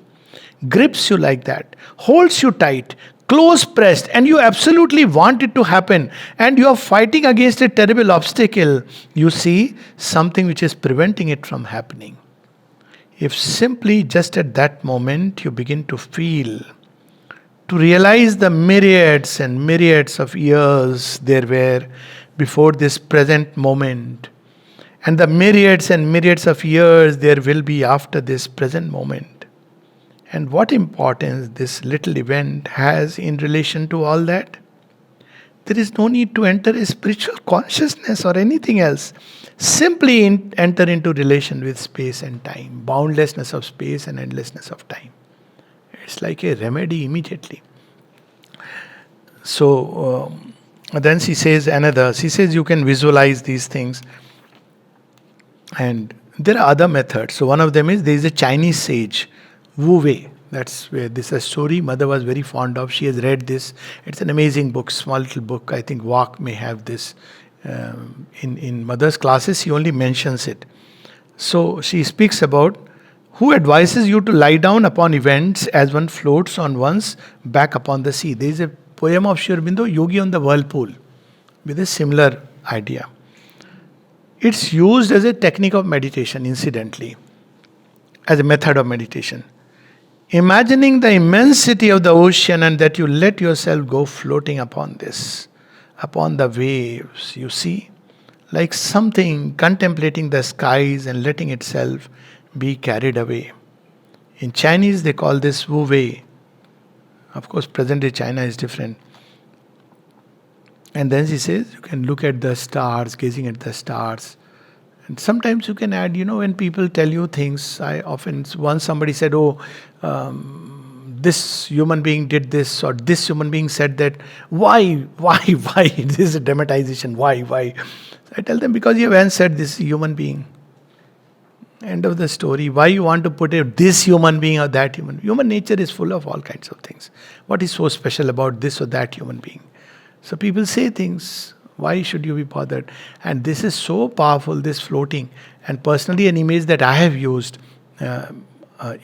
grips you like that, holds you tight, close pressed, and you absolutely want it to happen, and you are fighting against a terrible obstacle, you see something which is preventing it from happening. If simply just at that moment you begin to feel, to realize the myriads and myriads of years there were before this present moment, and the myriads and myriads of years there will be after this present moment. And what importance this little event has in relation to all that? There is no need to enter a spiritual consciousness or anything else. Simply enter into relation with space and time, boundlessness of space and endlessness of time. It's like a remedy immediately. So then she says you can visualize these things. And there are other methods. So one of them is, there is a Chinese sage, Wu Wei. That's where this is a story mother was very fond of. She has read this. It's an amazing book, small little book. I think Walk may have this. In mother's classes, she only mentions it. So she speaks about who advises you to lie down upon events as one floats on one's back upon the sea. There is a poem of Sri Aurobindo, Yogi on the Whirlpool, with a similar idea. It's used as a technique of meditation, incidentally, as a method of meditation. Imagining the immensity of the ocean and that you let yourself go floating upon this, upon the waves, you see, like something contemplating the skies and letting itself be carried away. In Chinese, they call this Wu Wei. Of course, present-day China is different. And then she says, you can look at the stars, gazing at the stars. And sometimes you can add, when people tell you things, once somebody said, this human being did this, or this human being said that. Why? This is a dramatization. Why? I tell them, because you haven't said this human being. End of the story. Why you want to put this human being or that human? Human nature is full of all kinds of things. What is so special about this or that human being? So people say things. Why should you be bothered? And this is so powerful, this floating. And personally, an image that I have used,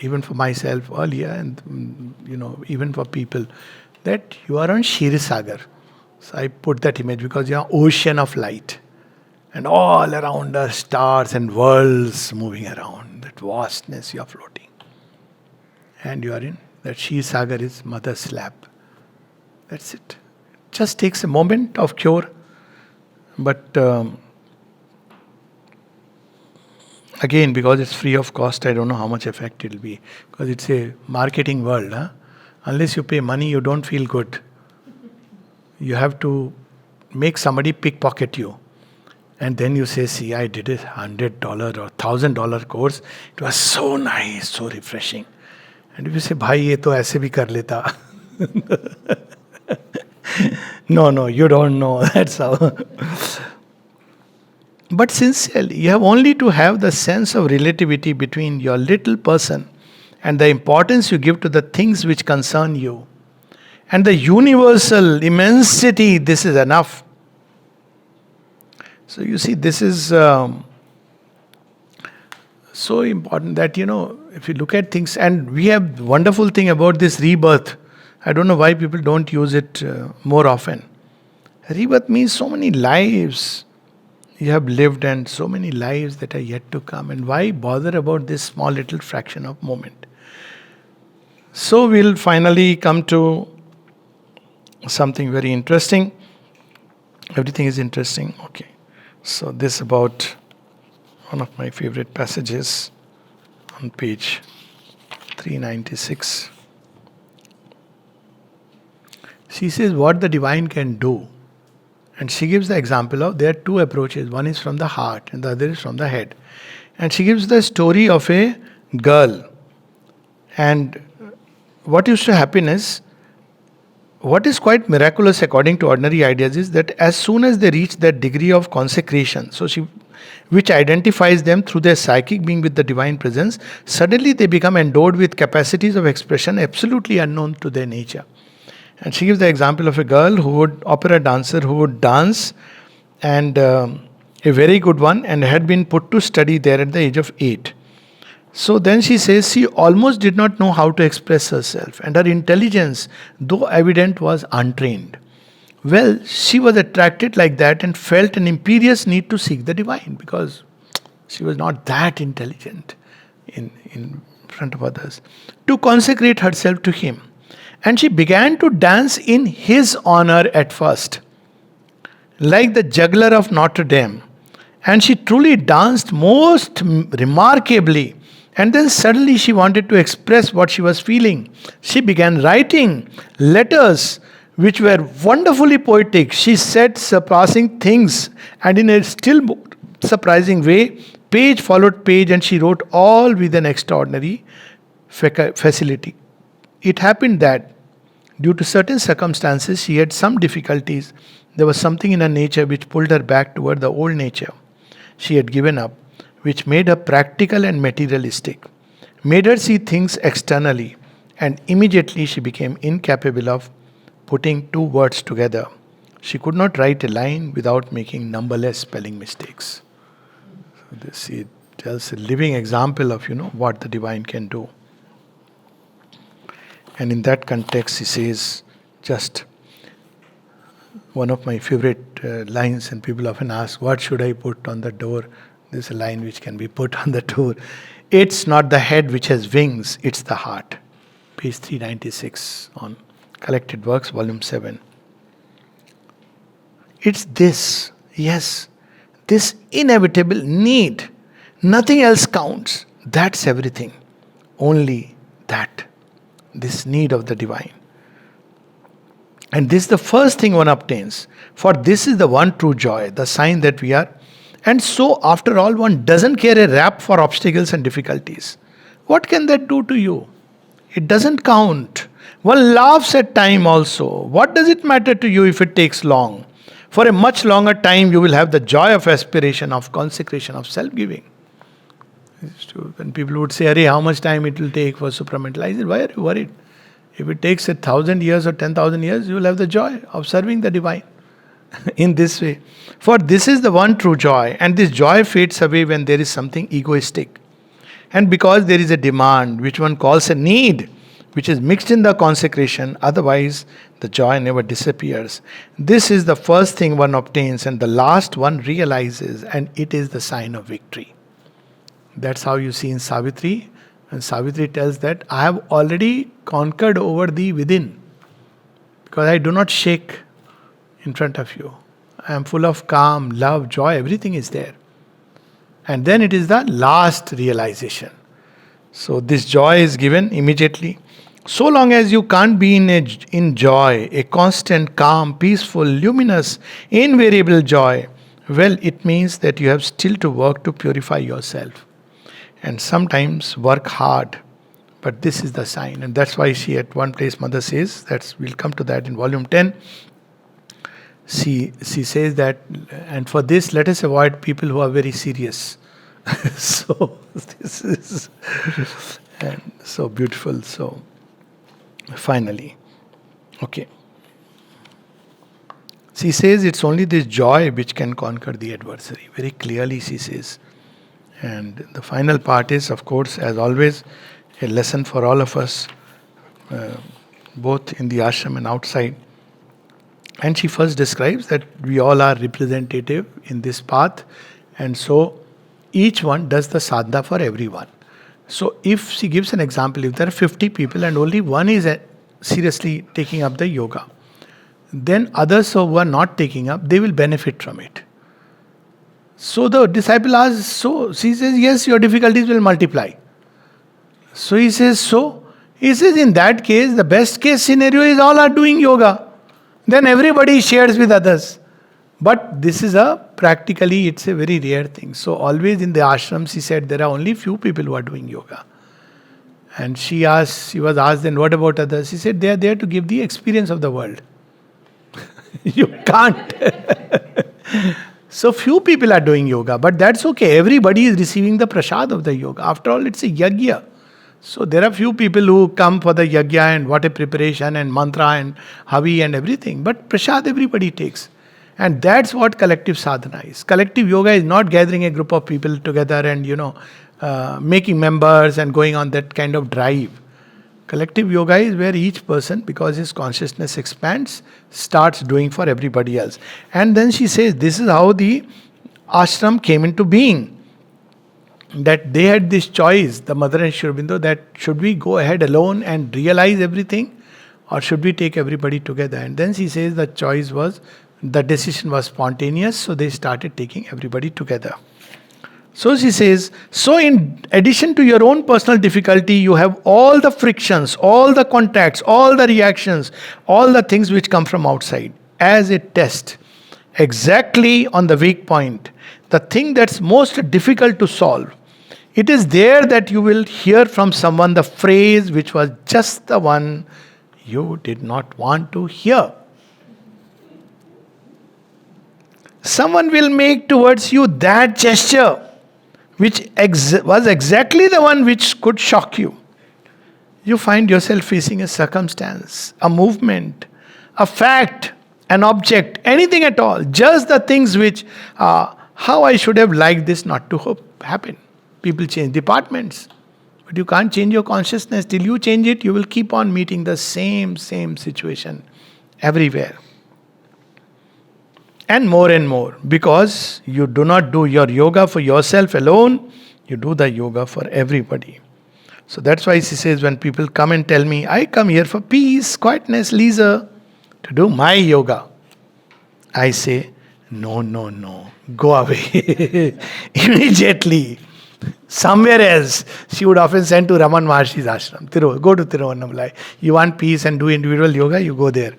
even for myself earlier, and even for people, that you are on Shirisagar. So I put that image because you are ocean of light. And all around are stars and worlds moving around. That vastness, you are floating. And you are in that Sagar is mother's lap. That's it. Just takes a moment of cure. But again, because it's free of cost, I don't know how much effect it will be. Because it's a marketing world. Huh? Unless you pay money, you don't feel good. You have to make somebody pickpocket you. And then you say, see, I did a $100 or $1,000 course. It was so nice, so refreshing. And if you say, bhai, ye to aise bhi kar leta. No, you don't know. That's how. But sincerely, you have only to have the sense of relativity between your little person and the importance you give to the things which concern you. And the universal immensity, this is enough. So you see, this is so important that, if you look at things, and we have wonderful thing about this rebirth. I don't know why people don't use it more often. Rebirth means so many lives you have lived and so many lives that are yet to come. And why bother about this small little fraction of moment? So we'll finally come to something very interesting. Everything is interesting. Okay. So this about one of my favorite passages on page 396. She says what the divine can do. And she gives the example of there are two approaches. One is from the heart and the other is from the head. And she gives the story of a girl. And what used to happen is, what is quite miraculous according to ordinary ideas is that as soon as they reach that degree of consecration, which identifies them through their psychic being with the divine presence, suddenly they become endowed with capacities of expression absolutely unknown to their nature. And she gives the example of a girl opera dancer who would dance, and a very good one, and had been put to study there at the age of 8. So then she says she almost did not know how to express herself, and her intelligence, though evident, was untrained. Well, she was attracted like that and felt an imperious need to seek the divine, because she was not that intelligent in front of others, to consecrate herself to him. And she began to dance in his honor at first, like the juggler of Notre Dame. And she truly danced most remarkably. And then suddenly she wanted to express what she was feeling. She began writing letters which were wonderfully poetic. She said surpassing things, and in a still more surprising way, page followed page, and she wrote all with an extraordinary facility. It happened that due to certain circumstances, she had some difficulties. There was something in her nature which pulled her back toward the old nature she had given up, which made her practical and materialistic, made her see things externally, and immediately she became incapable of putting two words together. She could not write a line without making numberless spelling mistakes. So this it tells a living example of what the divine can do. And in that context, he says, just one of my favorite lines, and people often ask, what should I put on the door? There's a line which can be put on the door. It's not the head which has wings, it's the heart. Page 396 on Collected Works, Volume 7. It's this, yes, this inevitable need. Nothing else counts. That's everything. Only that. This need of the divine. And this is the first thing one obtains. For this is the one true joy, the sign that we are. And so, after all, one doesn't care a rap for obstacles and difficulties. What can that do to you? It doesn't count. One laughs at time also. What does it matter to you if it takes long? For a much longer time, you will have the joy of aspiration, of consecration, of self-giving. When people would say, Arey, how much time it will take for supramental? I said, why are you worried? If it takes 1,000 years or 10,000 years, you will have the joy of serving the divine in this way. For this is the one true joy, and this joy fades away when there is something egoistic. And because there is a demand, which one calls a need, which is mixed in the consecration, otherwise the joy never disappears. This is the first thing one obtains, and the last one realizes, and it is the sign of victory. That's how you see in Savitri, And Savitri tells that I have already conquered over thee within, because I do not shake in front of you. I am full of calm, love, joy, everything is there. And then it is the last realization. So this joy is given immediately. So long as you can't be in joy, a constant, calm, peaceful, luminous, invariable joy, well, it means that you have still to work to purify yourself. And sometimes work hard. But this is the sign. And that's why she at one place, Mother says, we'll come to that in volume 10. She says that, and for this, let us avoid people who are very serious. So, this is and so beautiful. So, finally, okay. She says it's only this joy which can conquer the adversary. Very clearly, she says. And the final part is, of course, as always, a lesson for all of us, both in the ashram and outside. And she first describes that we all are representative in this path, and so each one does the sadhana for everyone. So if she gives an example, if there are 50 people and only one is seriously taking up the yoga, then others who are not taking up, they will benefit from it. So the disciple asks, so she says, yes, your difficulties will multiply. So he says, so? He says, in that case, the best case scenario is all are doing yoga. Then everybody shares with others. But this is practically, it's a very rare thing. So always in the ashrams, she said, there are only few people who are doing yoga. And she was asked, then what about others? She said, they are there to give the experience of the world. You can't. So few people are doing yoga, but that's okay. Everybody is receiving the prasad of the yoga. After all, it's a yajna. So there are few people who come for the yajna and what a preparation and mantra and havi and everything. But prasad everybody takes. And that's what collective sadhana is. Collective yoga is not gathering a group of people together and, making members and going on that kind of drive. Collective yoga is where each person, because his consciousness expands, starts doing for everybody else. And then she says, this is how the ashram came into being. That they had this choice, the mother and Sri Aurobindo, that should we go ahead alone and realize everything, or should we take everybody together? And then she says the decision was spontaneous, so they started taking everybody together. So she says, so in addition to your own personal difficulty, you have all the frictions, all the contacts, all the reactions, all the things which come from outside as a test, exactly on the weak point, the thing that's most difficult to solve. It is there that you will hear from someone the phrase which was just the one you did not want to hear. Someone will make towards you that gesture which was exactly the one which could shock you. You find yourself facing a circumstance, a movement, a fact, an object, anything at all. Just the things which, how I should have liked this not to happen. People change departments. But you can't change your consciousness. Till you change it, you will keep on meeting the same situation everywhere. And more, because you do not do your yoga for yourself alone, you do the yoga for everybody. So that's why she says, when people come and tell me, I come here for peace, quietness, leisure, to do my yoga, I say, no, go away. Immediately. Somewhere else. She would often send to Raman Maharshi's ashram. Go to Tiruvannamalai. You want peace and do individual yoga, you go there.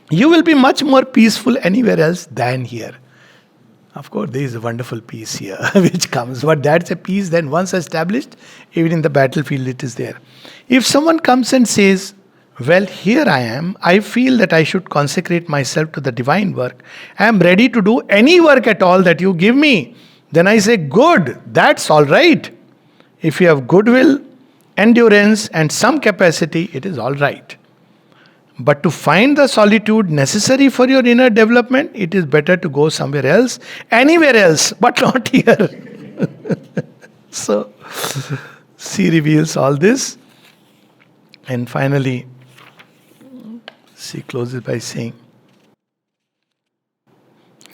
You will be much more peaceful anywhere else than here. Of course, there is a wonderful peace here which comes. But that's a peace then once established, even in the battlefield it is there. If someone comes and says, well, here I am, I feel that I should consecrate myself to the divine work. I am ready to do any work at all that you give me. Then I say, good, that's all right. If you have goodwill, endurance and some capacity, it is all right. But to find the solitude necessary for your inner development, it is better to go somewhere else, anywhere else, but not here. So, she reveals all this. And finally, she closes by saying,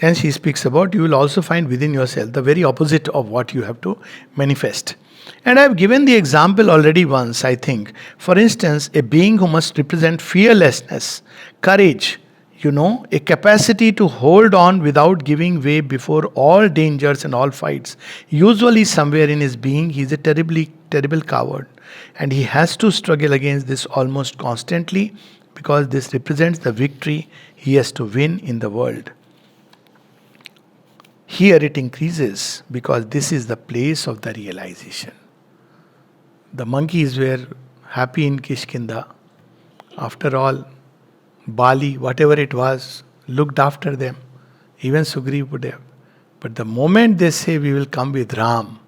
And she speaks about you will also find within yourself the very opposite of what you have to manifest. And I have given the example already once, I think. For instance, a being who must represent fearlessness, courage, a capacity to hold on without giving way before all dangers and all fights. Usually, somewhere in his being, he is a terrible coward. And he has to struggle against this almost constantly because this represents the victory he has to win in the world. Here it increases because this is the place of the realization. The monkeys were happy in Kishkinda. After all, Bali, whatever it was, looked after them. Even Sugriv would have. But the moment they say we will come with Ram,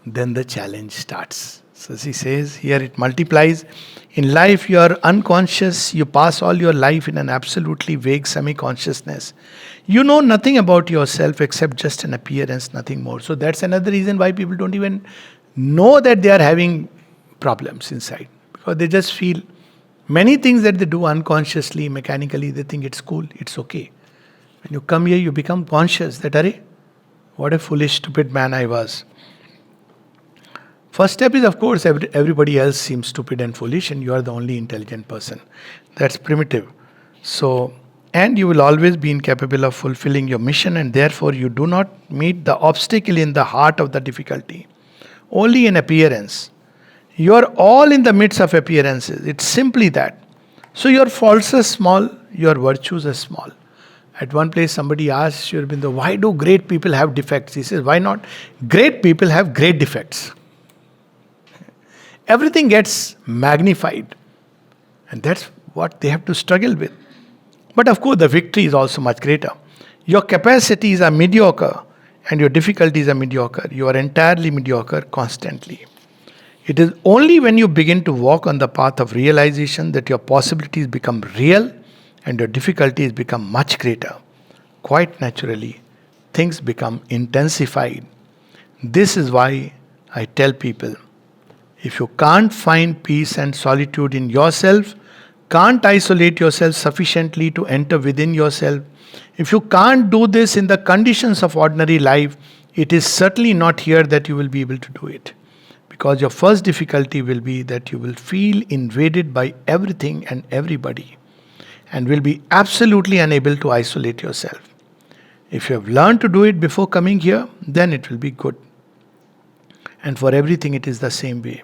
then the challenge starts. So she says, here it multiplies. In life you are unconscious, you pass all your life in an absolutely vague semi-consciousness. You know nothing about yourself except just an appearance, nothing more. So that's another reason why people don't even know that they are having problems inside. Because they just feel many things that they do unconsciously, mechanically, they think it's cool, it's okay. When you come here, you become conscious that, Arey, what a foolish, stupid man I was. First step is, of course, everybody else seems stupid and foolish and you are the only intelligent person. That's primitive. So, and you will always be incapable of fulfilling your mission and therefore you do not meet the obstacle in the heart of the difficulty. Only in appearance. You are all in the midst of appearances. It's simply that. So your faults are small, your virtues are small. At one place somebody asked Sri Aurobindo, why do great people have defects? He says, why not? Great people have great defects. Everything gets magnified. And that's what they have to struggle with. But of course the victory is also much greater. Your capacities are mediocre and your difficulties are mediocre. You are entirely mediocre constantly. It is only when you begin to walk on the path of realization that your possibilities become real and your difficulties become much greater. Quite naturally, things become intensified. This is why I tell people, if you can't find peace and solitude in yourself, can't isolate yourself sufficiently to enter within yourself, if you can't do this in the conditions of ordinary life, it is certainly not here that you will be able to do it. Because your first difficulty will be that you will feel invaded by everything and everybody and will be absolutely unable to isolate yourself. If you have learned to do it before coming here, then it will be good. And for everything it is the same way.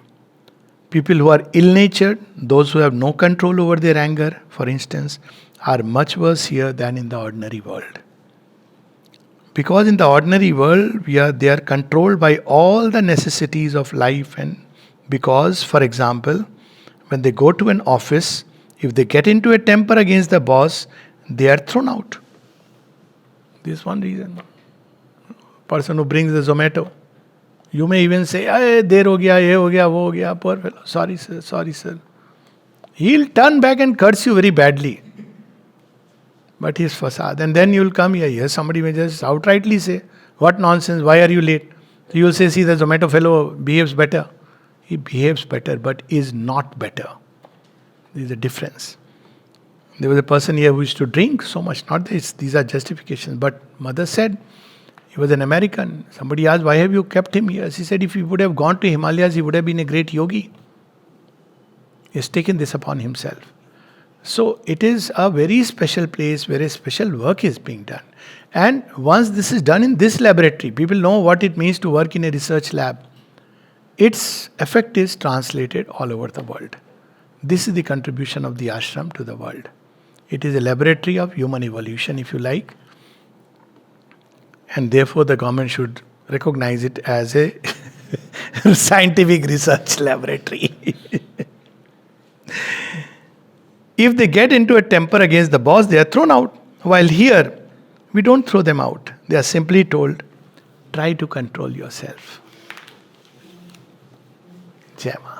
People who are ill-natured, those who have no control over their anger, for instance, are much worse here than in the ordinary world. Because in the ordinary world, they are controlled by all the necessities of life. And because, for example, when they go to an office, if they get into a temper against the boss, they are thrown out. This is one reason. Person who brings the Zomato, you may even say, der ho gaya, ye ho gaya, wo ho gaya, poor fellow, sorry sir. He'll turn back and curse you very badly. But his facade. And then you'll come here, somebody may just outrightly say, what nonsense, why are you late? So you'll say, see, the Zomato fellow behaves better. He behaves better, but is not better. There's a difference. There was a person here who used to drink so much, not this, these are justifications. But mother said, he was an American. Somebody asked, why have you kept him here? She said, if he would have gone to Himalayas, he would have been a great yogi. He has taken this upon himself. So it is a very special place where a special work is being done. And once this is done in this laboratory, people know what it means to work in a research lab. Its effect is translated all over the world. This is the contribution of the ashram to the world. It is a laboratory of human evolution, if you like. And therefore the government should recognize it as a scientific research laboratory. If they get into a temper against the boss, they are thrown out. While here, we don't throw them out. They are simply told, try to control yourself. Jai Ma.